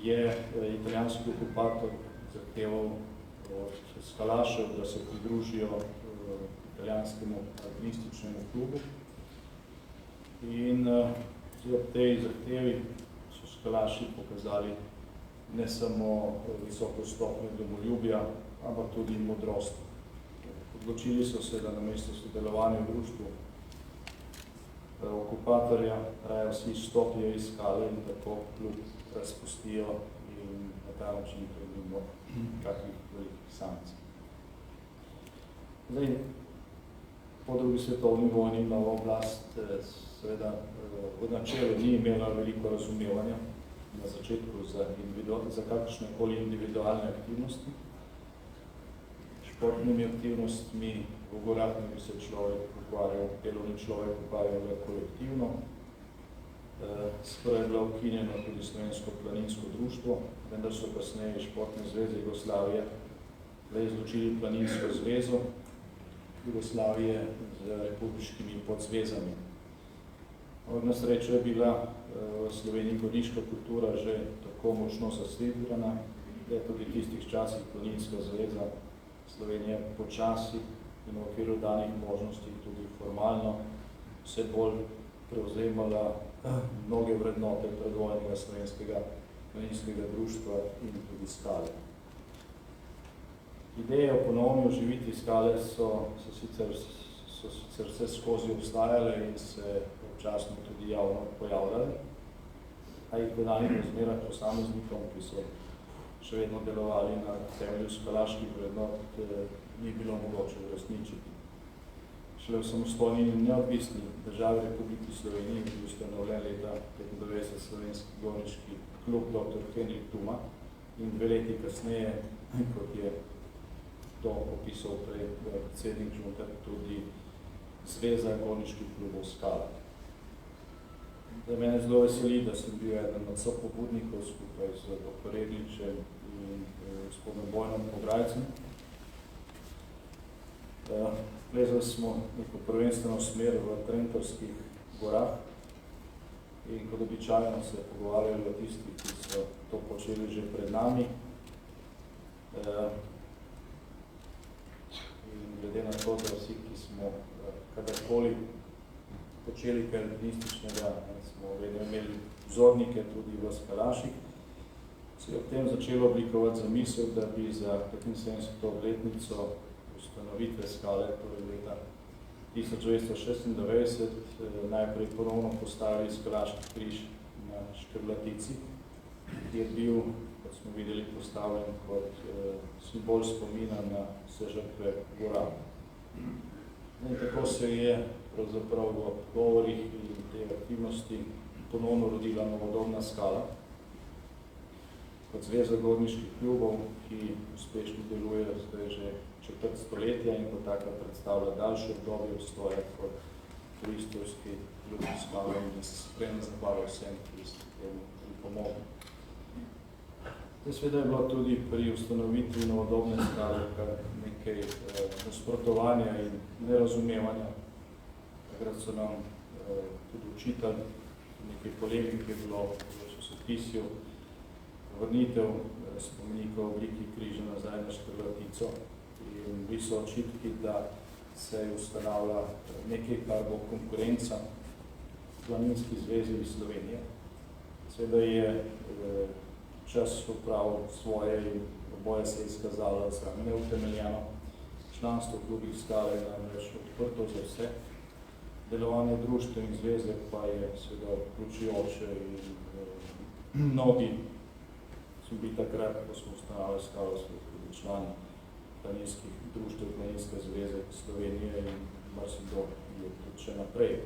S6: je italijanski okupator zahteval od skalašev, da se pridružijo italijanskemu alpinističnemu klubu. In ob tej zahtevi so skalaši pokazali ne samo visoko stopnjo domoljubja, ampak tudi modrost. Odločili so se, da namesto sodelovanja v društvu okupatorja raje vsi stopijo iz Skale in tako klub razpustijo in na ta način prebimo kakvih velikih sankcij. Zdaj, po drugi svetovni vojni nova oblast seveda v načelu ni imela veliko razumevanja na začetku za kakršnekoli individualne aktivnosti. Športnimi aktivnostmi v gorah ne bi se človek ukvarjal, delovni človek ukvarjal kolektivno. Sprva je bilo ukinjeno tudi Slovensko planinsko društvo, vendar so kasneje Športne zveze Jugoslavije izločili Planinsko zvezo Jugoslavije z republiškimi podzvezami. Na srečo je bila v Sloveniji gorniška kultura že tako močno zasedljena, da je tudi v tistih časih Planinska zveza Slovenije počasi in v okviru danih možnosti tudi formalno vse bolj prevzemala mnoge vrednote predvojnega slovenskega planinskega društva in tudi Skale. Ideje o ponovni oživitvi Skale so sicer vse skozi obstajale in se občasno tudi javno pojavljale, a jih v danih razmerah posameznikom, ki so še vedno delovali na temelju skalaških vrednot, ni bilo mogoče uresničiti. Šele v samostojni in neodvisni državi Republiki Sloveniji je bil ustanovljen leta 1995 Slovenski gorniški klub dr. Henrik Tuma in 2 leti kasneje, kot je to opisal prej predsednik Žunter, tudi Zveza gorniških klubov Skala. Mene zelo veseli, da sem bil eden od sopobudnikov skupaj z dr. Regličem in gospodom Bojnom Pograjcem. Plezali smo neko prvenstveno smer v Trentovskih gorah in kot običajno se pogovarjali o tistih, ki so to počeli že pred nami. In glede na to, da vsi, ki smo kadarkoli počeli kaj alpinističnega, smo vedno imeli vzornike tudi v Skalaših, se je ob tem začelo oblikovati zamisel, da bi za 75. obletnico ustanovitve Skale, torej leta 1996, najprej ponovno postavili Skalaški križ na Škrlatici, ki je bil, kot smo videli, postavljen kot simbol spomina na vse žrtve gora. In tako se je pravzaprav v pogovorih in te aktivnosti ponovno rodila novodobna Skala kot zveza gorniških klubov, ki uspešno deluje zdaj že četrt stoletja in kot taka predstavlja daljše obdobje obstoja kot turistovski klub Skala in da se spremno zahvalja vsem, ki so temu pripomogli. Seveda je bilo tudi pri ustanovitvi novodobne Skale kar nekaj nasprotovanja in nerazumevanja. Takrat so nam tudi učitelj, nekaj polemik je bilo v časopisju, vrnitev spomenika v obliki križa nazaj na Škrlatico in bili so očitki, da se je ustanavlja nekaj, kar bo konkurenca Planinski zvezi Slovenije. Seveda je čas upravil svoje in oboje se je izkazalo za neutemeljeno. Članstvo v klubih Skale je namreč odprto za vse. Delovanje društva in zveze pa je seveda vključujoče in mnogi so bili takrat, ko smo ustanovali Skalo, so tudi člani planinskih društev, Planinske zveze Slovenije in marsikdo je tudi še naprej.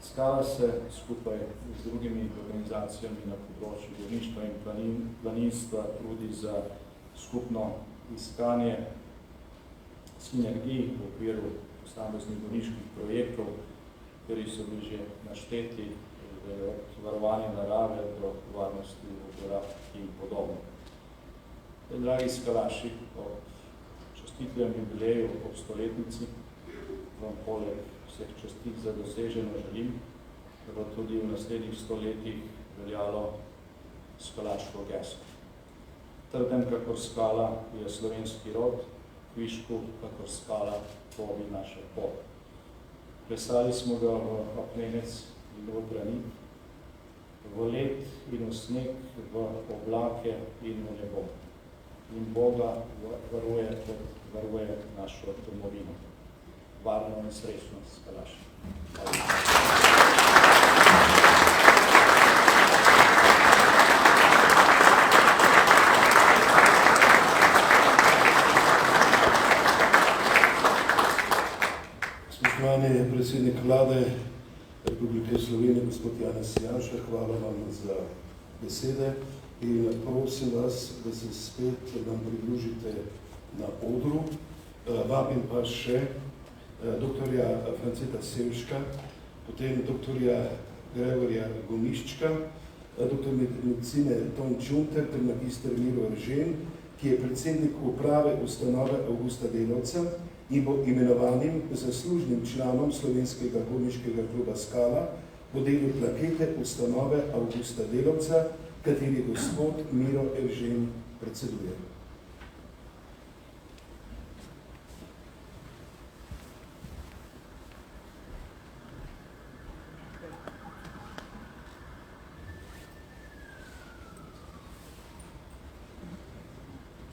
S6: Skala se skupaj z drugimi organizacijami na področju gorništva in planinstva trudi za skupno iskanje sinergij v okviru posameznih gorniških projektov, kateri so bili že našteti od varovanja narave do varnosti v gorah in podobno. Dragi skalaši, ob častitljam jubileju ob stoletnici vam poleg vseh častit za doseženo želim, da bo tudi v naslednjih stoletjih veljalo skalaško geslo. Trden kakor skala je slovenski rod, kvišku kakor skala povi naša pot. Plesali smo ga v apnenec in v granit, v led in v sneg, v oblake in v nebo. In Boga varuje, kot varuje našo domovino. Varno in srečno, skalaši.
S1: Spoštovani predsednik vlade Republike Slovenije, gospod Janez Janša, hvala vam za besede in prosim vas, da se spet nam pridružite na odru. Vabim pa še doktorja Franceta Sevška, potem doktorja Gregorja Gomiščka, doktor medicine Ton Čunter ter magister Miro Eržen, ki je predsednik uprave ustanove Avgusta Delavca in bo imenovanim zaslužnim članom Slovenskega gorniškega kluba Skala podelil plakete ustanove Avgusta Delavca, kateri gospod Miro Eržen predseduje.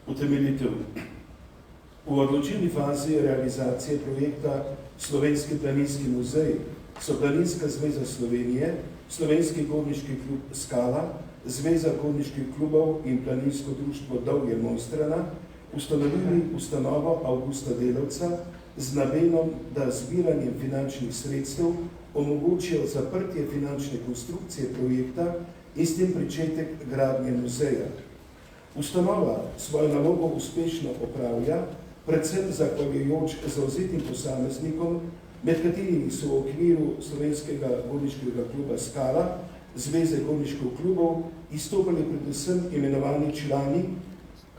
S1: Utemeljitev. V odločilni fazi realizacije projekta Slovenski planinski muzej so Planinska zveza Slovenije, Slovenski gorniški klub Skala, Zveza gorniških klubov in planinsko društvo Dolje Mojstrana ustanovili ustanovo Avgusta Delavca z namenom, da zbiranjem finančnih sredstev omogočijo zaprtje finančne konstrukcije projekta in s tem pričetek gradnje muzeja. Ustanova svojo nalogo uspešno opravlja, predvsem zahvaljujoč zavzetim posameznikom, med katerimi so v okviru Slovenskega gorniškega kluba Skala, Zveze gorniških klubov, izstopali predvsem imenovani člani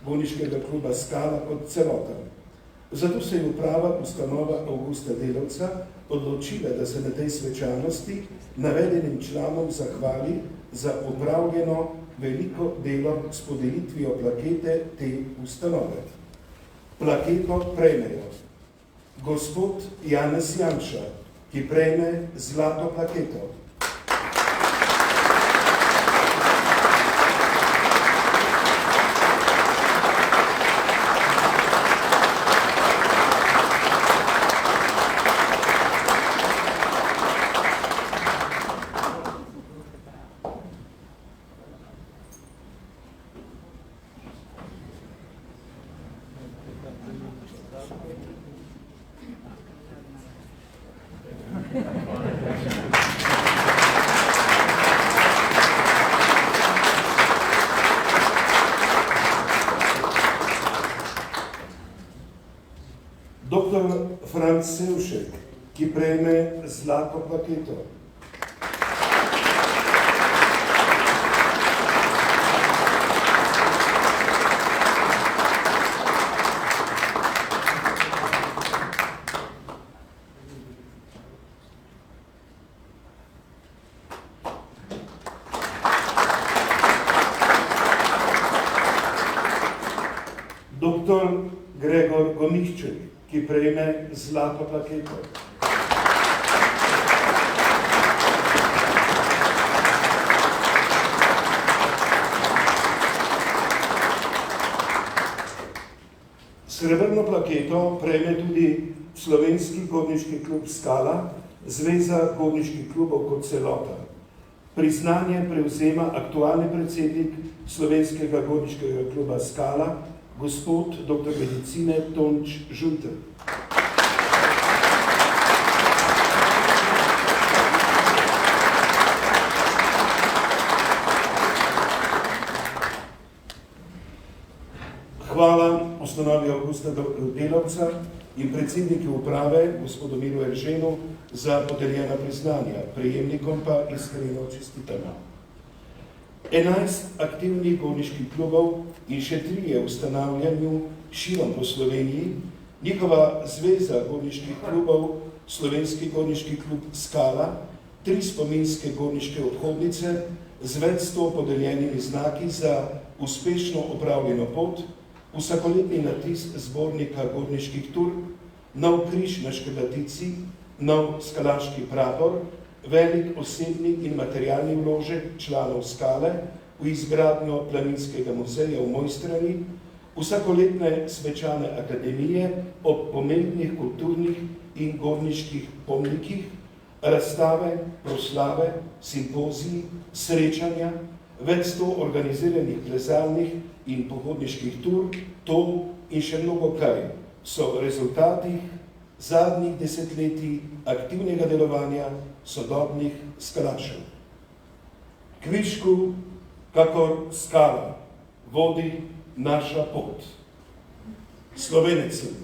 S1: gorniškega kluba Skala kot celota. Zato se je uprava ustanova Avgusta Delavca odločila, da se na tej svečanosti navedenim članom zahvali za opravljeno veliko delo s podelitvijo plakete te ustanove. Plaketo prejmejo gospod Janez Janša, ki prejme zlato plaketo. Dr. Franc Sevšek, ki prejme zlato plaketo. Dr. Gregor Gomišček, ki prejme zlato plaketo. Srebrno plaketo prejme tudi Slovenski gorniški klub Skala, Zveza gorniških klubov kot celota. Priznanje prevzema aktualni predsednik Slovenskega gorniškega kluba Skala, gospod dr. medicine Tonč Žunter. Hvala ustanovi Avgusta Delavca in predsedniki uprave, gospodu Miru Erženu, za podeljena priznanja, prejemnikom pa iskreno čestitamo. 11 aktivnih gorniških klubov in še 3 v ustanavljanju širom po Sloveniji, njihova Zveza gorniških klubov, Slovenski gorniški klub Skala, 3 spominske gorniške obhodnice z več 100 podeljenimi znaki za uspešno opravljeno pot, vsakoletni natis zbornika gorniških tur, nov križ na Škrlatici, nov skalaški prapor, velik osebni in materialni vložek članov Skale v izgradnjo planinskega muzeja v Mojstrani, vsakoletne svečane akademije ob pomembnih kulturnih in gorniških pomnikih, razstave, proslave, simpoziji, srečanja, več 100 organiziranih plezalnih in pohodniških tur, to in še mnogo kaj so rezultati zadnjih desetletij aktivnega delovanja sodobnih skalašev. Kvišku, kakor skala, vodi naša pot. Slovenec sem.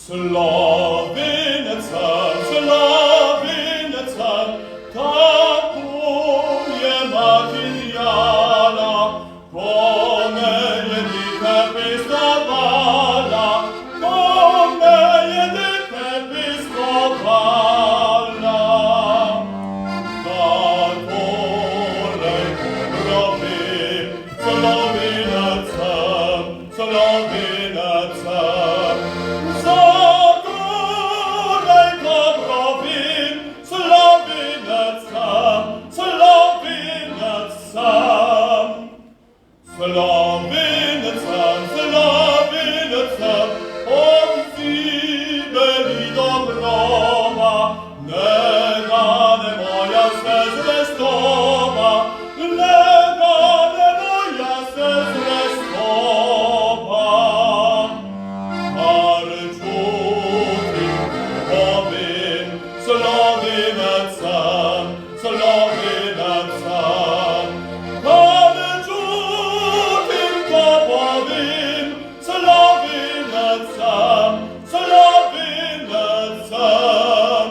S7: Slovenec sem, tako je mati djala, ko me je dike pistovala, ko me je dike pistovala. Takole pozdravim, Slovenec sem, Slovenec sem. Slovenec sem, od zibeli do brova, negane moja se zvestoba, negane moja se zvestoba. Kar čutim, povem, Slovenec sem, Slovenec sem. Kar čutim, to povem, Slovenec sem, Slovenec sem.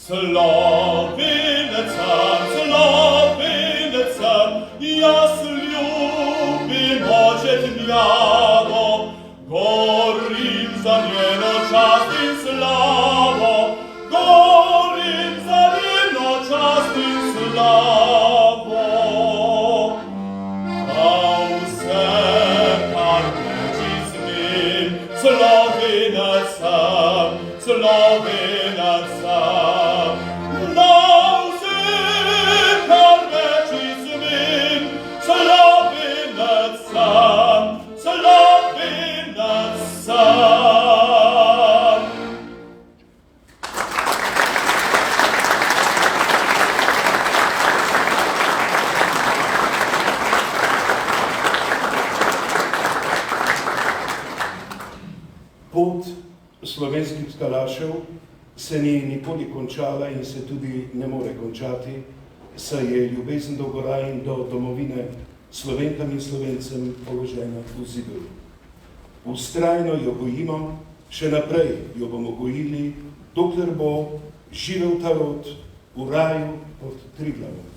S7: Slovenec sem, Slovenec sem, jaz ljubim očet mlado, gorim za njeno čast in slavo, gorim za njeno čast in slavo. A vse, kar teči z njim, Slovenec sem, Slovenec sem. Na vse, kar teči z njim, Slovenec sem, Slovenec sem.
S1: Pot slovenskih skalašev se ni nikoli končala in se tudi ne more končati, saj je ljubezen do gora in do domovine Slovenkam in Slovencem položena v Zibelu. Vztrajno jo gojimo, še naprej jo bomo gojili, dokler bo živel ta rod v raju pod Triglavom.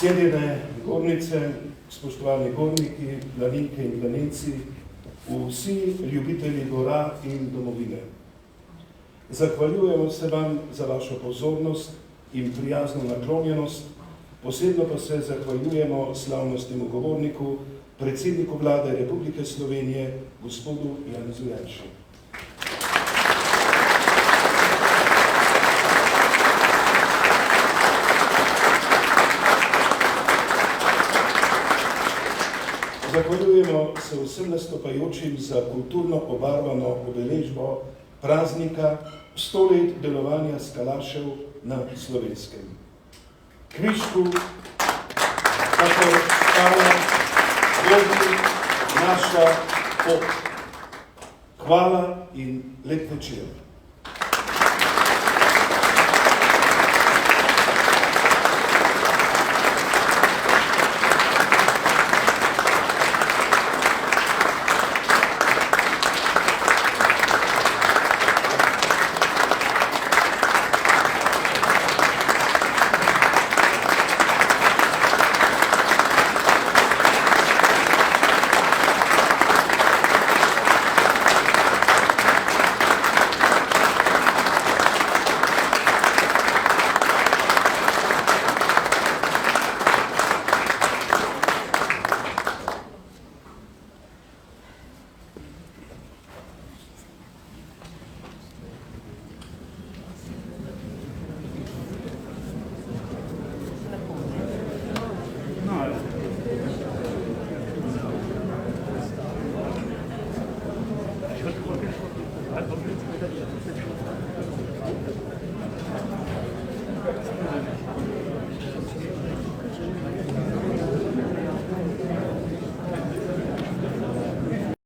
S1: Cenjene gornice, spoštovani gorniki, planinke in planinci, vsi ljubitelji gora in domovine. Zahvaljujemo se vam za vašo pozornost in prijazno naklonjenost, posebno pa se zahvaljujemo slavnostnemu govorniku, predsedniku Vlade Republike Slovenije, gospodu Janezu Janši. Zahvaljujemo se vsem nastopajočim za kulturno obarvano obeležbo praznika 100 let delovanja skalašev na Slovenskem. Kvišku, tako skala, vodi naša pot. Hvala in lep večer.
S8: Gracias.